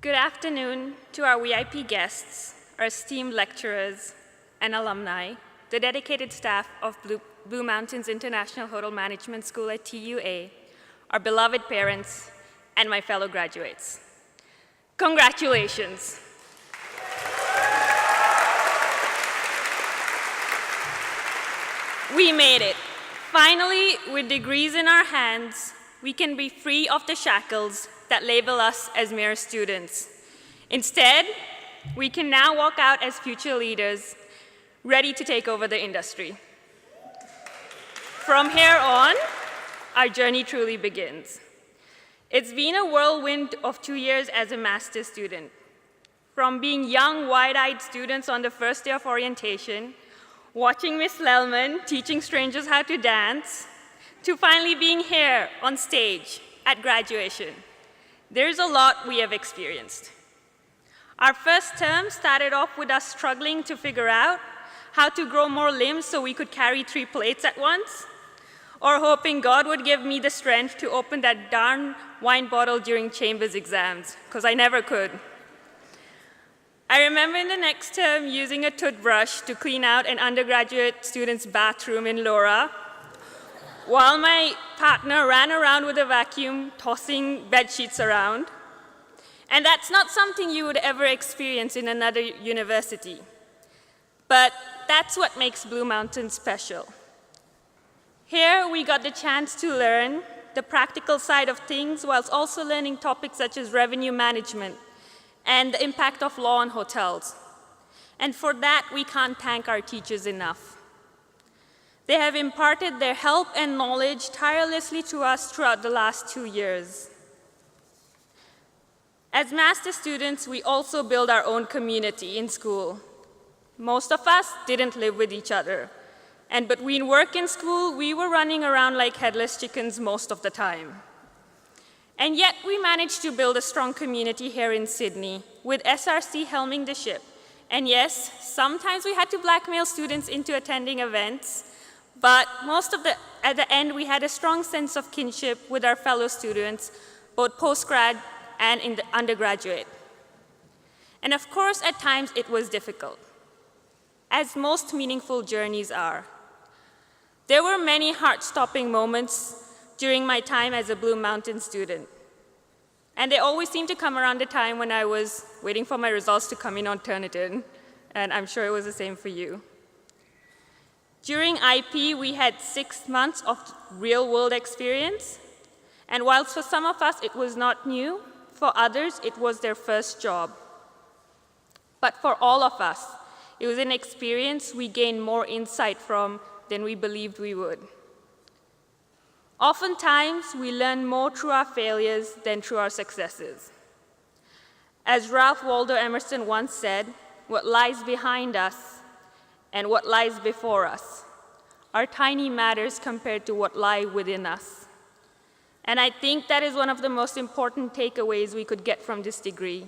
Good afternoon to our VIP guests, our esteemed lecturers and alumni, the dedicated staff of Blue Mountains International Hotel Management School at TUA, our beloved parents, and my fellow graduates. Congratulations. We made it. Finally, with degrees in our hands, we can be free of the shackles that label us as mere students. Instead, we can now walk out as future leaders, ready to take over the industry. From here on, our journey truly begins. It's been a whirlwind of 2 years as a master's student. From being young, wide-eyed students on the first day of orientation, watching Miss Lellman teaching strangers how to dance, to finally being here on stage at graduation. There's a lot we have experienced. Our first term started off with us struggling to figure out how to grow more limbs so we could carry 3 plates at once, or hoping God would give me the strength to open that darn wine bottle during Chambers exams, because I never could. I remember in the next term using a toothbrush to clean out an undergraduate student's bathroom in Laura, while my partner ran around with a vacuum, tossing bed sheets around. And that's not something you would ever experience in another university. But that's what makes Blue Mountain special. Here, we got the chance to learn the practical side of things whilst also learning topics such as revenue management and the impact of law on hotels. And for that, we can't thank our teachers enough. They have imparted their help and knowledge tirelessly to us throughout the last 2 years. As master students, we also build our own community in school. Most of us didn't live with each other. And between work and school, we were running around like headless chickens most of the time. And yet, we managed to build a strong community here in Sydney, with SRC helming the ship. And yes, sometimes we had to blackmail students into attending events, but at the end, we had a strong sense of kinship with our fellow students, both postgrad and in the undergraduate. And of course, at times, it was difficult, as most meaningful journeys are. There were many heart-stopping moments during my time as a Blue Mountain student. And they always seemed to come around the time when I was waiting for my results to come in on Turnitin, and I'm sure it was the same for you. During IP, we had 6 months of real-world experience, and whilst for some of us it was not new, for others it was their first job. But for all of us, it was an experience we gained more insight from than we believed we would. Oftentimes, we learn more through our failures than through our successes. As Ralph Waldo Emerson once said, what lies behind us and what lies before us are tiny matters compared to what lie within us. And I think that is one of the most important takeaways we could get from this degree.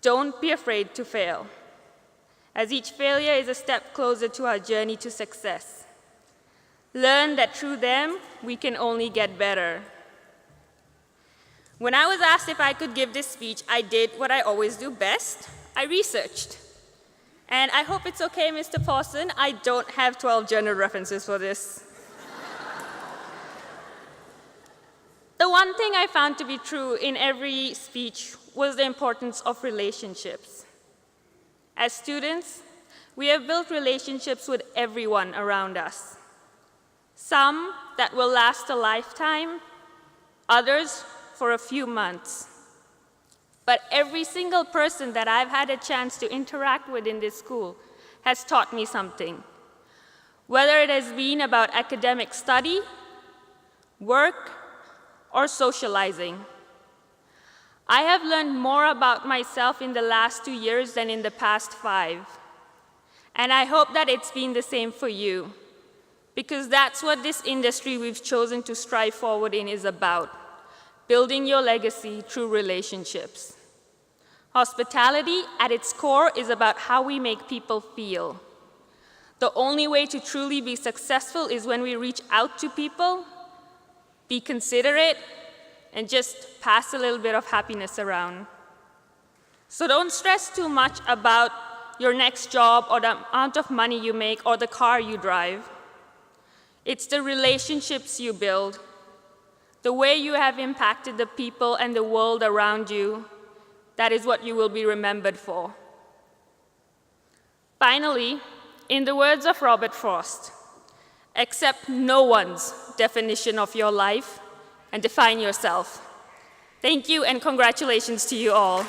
Don't be afraid to fail, as each failure is a step closer to our journey to success. Learn that through them, we can only get better. When I was asked if I could give this speech, I did what I always do best. I researched. And I hope it's okay, Mr. Pawson, I don't have 12 journal references for this. The one thing I found to be true in every speech was the importance of relationships. As students, we have built relationships with everyone around us. Some that will last a lifetime, others for a few months. But every single person that I've had a chance to interact with in this school has taught me something. Whether it has been about academic study, work, or socializing. I have learned more about myself in the last 2 years than in the past 5. And I hope that it's been the same for you, because that's what this industry we've chosen to strive forward in is about, building your legacy through relationships. Hospitality, at its core, is about how we make people feel. The only way to truly be successful is when we reach out to people, be considerate, and just pass a little bit of happiness around. So don't stress too much about your next job or the amount of money you make or the car you drive. It's the relationships you build, the way you have impacted the people and the world around you, that is what you will be remembered for. Finally, in the words of Robert Frost, accept no one's definition of your life and define yourself. Thank you and congratulations to you all.